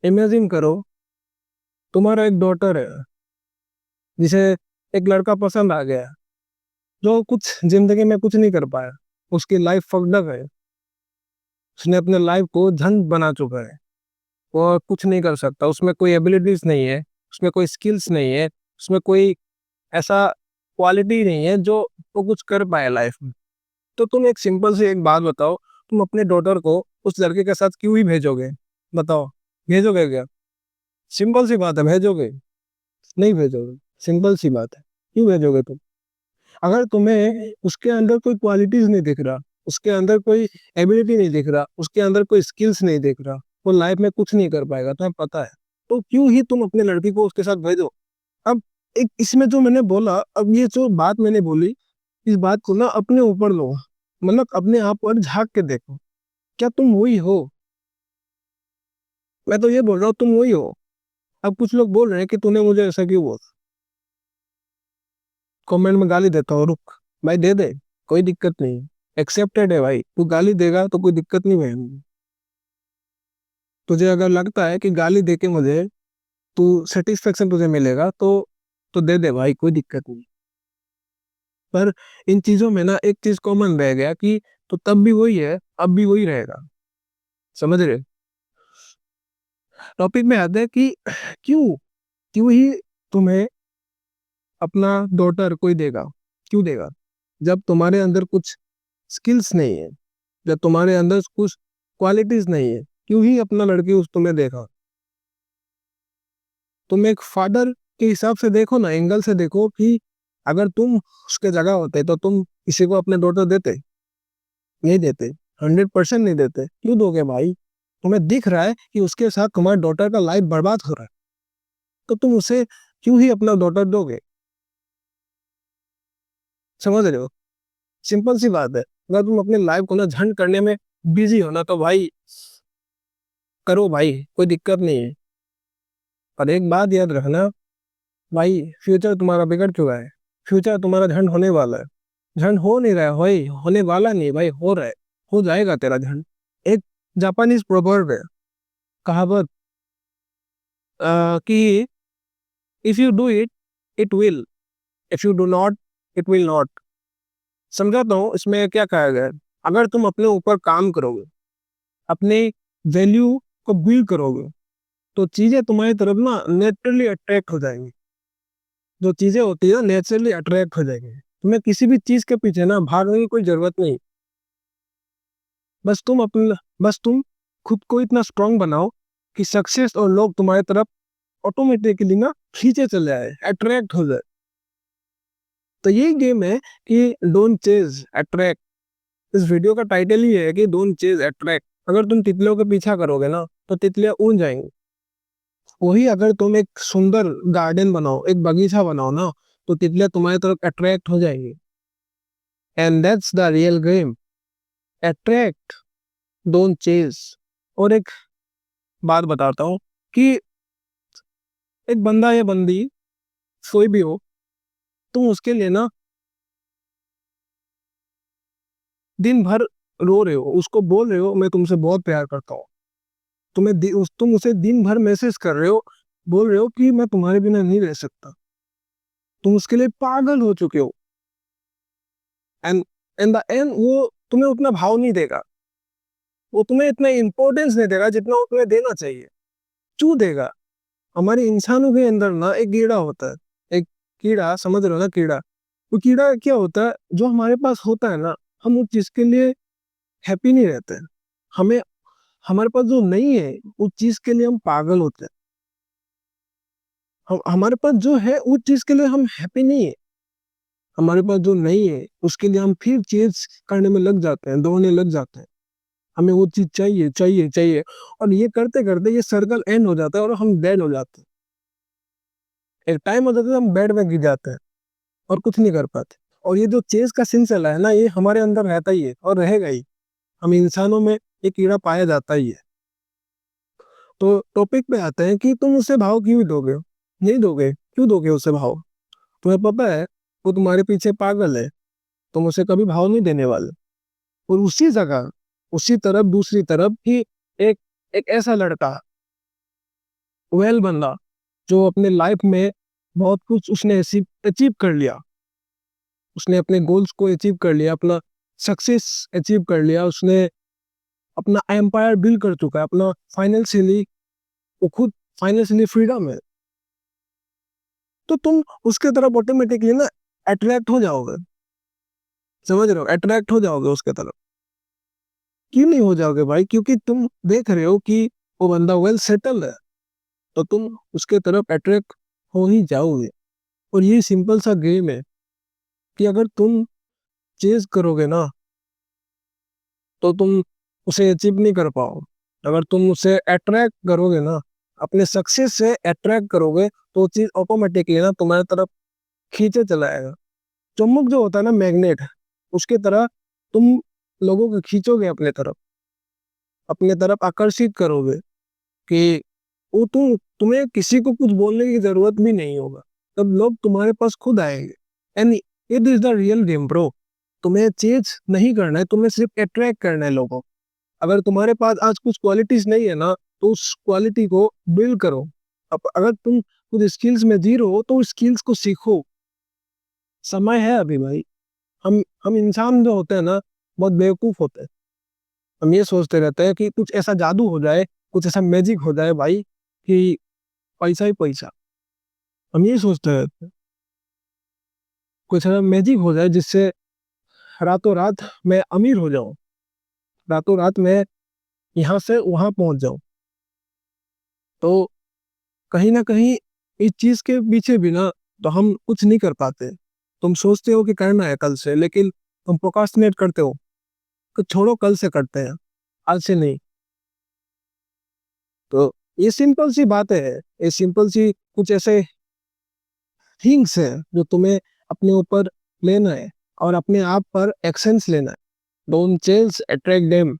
Imagine करो, तुम्हारा एक डॉटर है जिसे एक लड़का पसंद आ गया, जो कुछ जिंदगी में कुछ नहीं कर पाया। उसकी लाइफ फक्ड अप है। उसने अपने लाइफ को झंड बना चुका है। वो कुछ नहीं कर सकता, उसमें कोई एबिलिटीज नहीं है, उसमें कोई स्किल्स नहीं है, उसमें कोई ऐसा क्वालिटी नहीं है जो वो कुछ कर पाए लाइफ में। तो तुम एक सिंपल सी एक बात बताओ, तुम अपने डॉटर को उस लड़के के साथ क्यों ही भेजोगे? बताओ, भेजोगे क्या? सिंपल सी बात है, भेजोगे? नहीं भेजोगे। सिंपल सी बात है, क्यों भेजोगे तुम? अगर तुम्हें उसके अंदर कोई क्वालिटीज नहीं दिख रहा, उसके अंदर कोई एबिलिटी नहीं दिख रहा, उसके अंदर कोई स्किल्स नहीं दिख रहा, वो लाइफ में कुछ नहीं कर पाएगा, तुम्हें पता है। तो क्यों ही तुम अपने लड़की को उसके साथ भेजो? अब एक इसमें जो मैंने बोला, अब ये जो बात मैंने बोली, इस बात को ना अपने ऊपर लो। मतलब अपने आप पर झांक के देखो, क्या तुम वही हो? मैं तो ये बोल रहा हूँ, तुम वही हो। अब कुछ लोग बोल रहे हैं कि तूने मुझे ऐसा क्यों बोला। कमेंट में गाली देता हूँ, रुक भाई, दे दे, कोई दिक्कत नहीं। एक्सेप्टेड है भाई, तू गाली देगा तो कोई दिक्कत नहीं है। तुझे अगर लगता है कि गाली देके मुझे तू सेटिस्फेक्शन तुझे मिलेगा, तो दे दे भाई, कोई दिक्कत नहीं। पर इन चीजों में ना एक चीज कॉमन रह गया कि तो तब भी वही है, अब भी वही रहेगा। समझ रहे? टॉपिक में आते हैं कि क्यों क्यों ही तुम्हें अपना डॉटर कोई देगा? क्यों देगा? जब तुम्हारे अंदर कुछ स्किल्स नहीं है, जब तुम्हारे अंदर कुछ क्वालिटीज नहीं है, क्यों ही अपना लड़की उस तुम्हें देखा? तुम एक फादर के हिसाब से देखो ना, एंगल से देखो कि अगर तुम उसके जगह होते तो तुम किसी को अपने डॉटर देते? नहीं देते। 100% नहीं देते। क्यों दोगे भाई? तुम्हें दिख रहा है कि उसके साथ तुम्हारे डॉटर का लाइफ बर्बाद हो रहा है, तो तुम उसे क्यों ही अपना डॉटर दोगे? समझ रहे हो? सिंपल सी बात है। अगर तुम अपनी लाइफ को ना झंड करने में बिजी हो ना, तो भाई करो भाई, कोई दिक्कत नहीं है। पर एक बात याद रखना भाई, फ्यूचर तुम्हारा बिगड़ चुका है। फ्यूचर तुम्हारा झंड होने वाला है। झंड हो नहीं रहा है भाई, होने वाला नहीं भाई, हो रहा है। हो जाएगा तेरा झंड। एक जापानीज प्रोवर्ब है, कहावत, कि if you do it, it will, if you do not, it will not. समझाता हूँ इसमें क्या कहा गया है। अगर तुम अपने ऊपर काम करोगे, अपने वैल्यू को बिल्ड करोगे, तो चीजें तुम्हारी तरफ ना नेचुरली अट्रैक्ट हो जाएंगी। जो चीजें होती है ना, नेचुरली अट्रैक्ट हो जाएंगी। तुम्हें किसी भी चीज के पीछे ना भागने की कोई जरूरत नहीं। बस तुम खुद को इतना स्ट्रांग बनाओ कि सक्सेस और लोग तुम्हारी तरफ ऑटोमेटिकली ना खींचे चले आए, अट्रैक्ट हो जाए। तो ये गेम है कि डोंट चेज, अट्रैक्ट। इस वीडियो का टाइटल ही है कि डोंट चेज, अट्रैक्ट। अगर तुम तितलियों का पीछा करोगे ना, तो तितलियां उड़ जाएंगी। वही अगर तुम एक सुंदर गार्डन बनाओ, एक बगीचा बनाओ ना, तो तितलियां तुम्हारी तरफ अट्रैक्ट हो जाएंगी। And that's the real game, attract, don't chase. और एक बात बताता हूँ कि एक बंदा या बंदी, कोई भी हो, तुम उसके लिए ना दिन भर रो रहे हो, उसको बोल रहे हो मैं तुमसे बहुत प्यार करता हूँ। तुम उसे दिन भर मैसेज कर रहे हो, बोल रहे हो कि मैं तुम्हारे बिना नहीं रह सकता। तुम उसके लिए पागल हो चुके हो। एंड इन द एंड वो तुम्हें उतना भाव नहीं देगा, वो तुम्हें इतना इंपॉर्टेंस नहीं देगा जितना वो तुम्हें देना चाहिए। क्यों देगा? हमारे इंसानों के अंदर ना एक कीड़ा होता है, एक कीड़ा, समझ रहे हो ना, कीड़ा। वो कीड़ा क्या होता है, जो हमारे पास होता है ना, हम उस चीज के लिए हैप्पी नहीं रहते हैं। हमें हमारे पास जो नहीं है, उस चीज के लिए हम पागल होते हैं। हम हमारे पास जो है उस चीज के लिए हम हैप्पी नहीं है। हमारे पास जो नहीं है उसके लिए हम फिर चेज करने में लग जाते हैं, दौड़ने लग जाते हैं। हमें वो चीज चाहिए चाहिए चाहिए, और ये करते करते ये सर्कल एंड हो जाता है और हम डेड हो जाते हैं। एक टाइम हो जाता है हम बेड में गिर जाते हैं और कुछ नहीं कर पाते। और ये जो चेज का सिलसिला है ना, ये हमारे अंदर रहता ही है और रहेगा ही। हम इंसानों में ये कीड़ा पाया जाता ही है। तो टॉपिक पे आते हैं कि तुम उसे भाव क्यों दोगे? नहीं दोगे, क्यों दोगे उसे भाव? तुम्हें पता है वो तुम्हारे पीछे पागल है, तुम उसे कभी भाव नहीं देने वाले। और उसी जगह, उसी तरफ, दूसरी तरफ ही एक एक ऐसा लड़का वेल बंदा जो अपने लाइफ में बहुत कुछ उसने अचीव कर लिया, उसने अपने गोल्स को अचीव कर लिया, अपना सक्सेस अचीव कर लिया, उसने अपना एम्पायर बिल्ड कर चुका है, अपना फाइनेंशियली वो खुद फाइनेंशियली फ्रीडम है, तो तुम उसके तरफ ऑटोमेटिकली ना अट्रैक्ट हो जाओगे। समझ रहे हो, अट्रैक्ट हो जाओगे उसके तरफ। क्यों नहीं हो जाओगे भाई? क्योंकि तुम देख रहे हो कि वो बंदा वेल सेटल है, तो तुम उसके तरफ अट्रैक्ट हो ही जाओगे। और ये सिंपल सा गेम है कि अगर तुम चेज करोगे ना तो तुम उसे अचीव नहीं कर पाओ। अगर तुम उसे अट्रैक्ट करोगे ना, अपने सक्सेस से अट्रैक्ट करोगे, तो वो चीज ऑटोमेटिकली ना तुम्हारी तरफ खींचे चला आएगा। चुम्बक जो होता है ना, मैग्नेट, उसकी तरह तुम लोगों को खींचोगे अपने तरफ आकर्षित करोगे कि वो तुम्हें किसी को कुछ बोलने की जरूरत भी नहीं होगा, तब लोग तुम्हारे पास खुद आएंगे। And it is the real game bro. तुम्हें चेंज नहीं करना है, तुम्हें सिर्फ अट्रैक्ट करना है लोगों को। अगर तुम्हारे पास आज कुछ क्वालिटीज नहीं है ना, तो उस क्वालिटी को बिल्ड करो। अब अगर तुम कुछ स्किल्स में जीरो हो तो उस स्किल्स को सीखो। समय है अभी भाई। हम इंसान जो होते हैं ना, बहुत बेवकूफ होते हैं। हम ये सोचते रहते हैं कि कुछ ऐसा जादू हो जाए, कुछ ऐसा मैजिक हो जाए भाई, कि पैसा ही पैसा। हम ये सोचते रहते हैं कुछ ऐसा मैजिक हो जाए जिससे रातों रात मैं अमीर हो जाऊं, रातों रात मैं यहाँ से वहां पहुंच जाऊं। तो कहीं ना कहीं इस चीज के पीछे भी ना, तो हम कुछ नहीं कर पाते। तुम सोचते हो कि करना है कल से, लेकिन तुम प्रोक्रास्टिनेट करते हो कि छोड़ो कल से करते हैं, आज से नहीं। तो ये सिंपल सी बातें है, ये सिंपल सी कुछ ऐसे थिंग्स है जो तुम्हें अपने ऊपर लेना है और अपने आप पर एक्शंस लेना है। Don't chase attract them.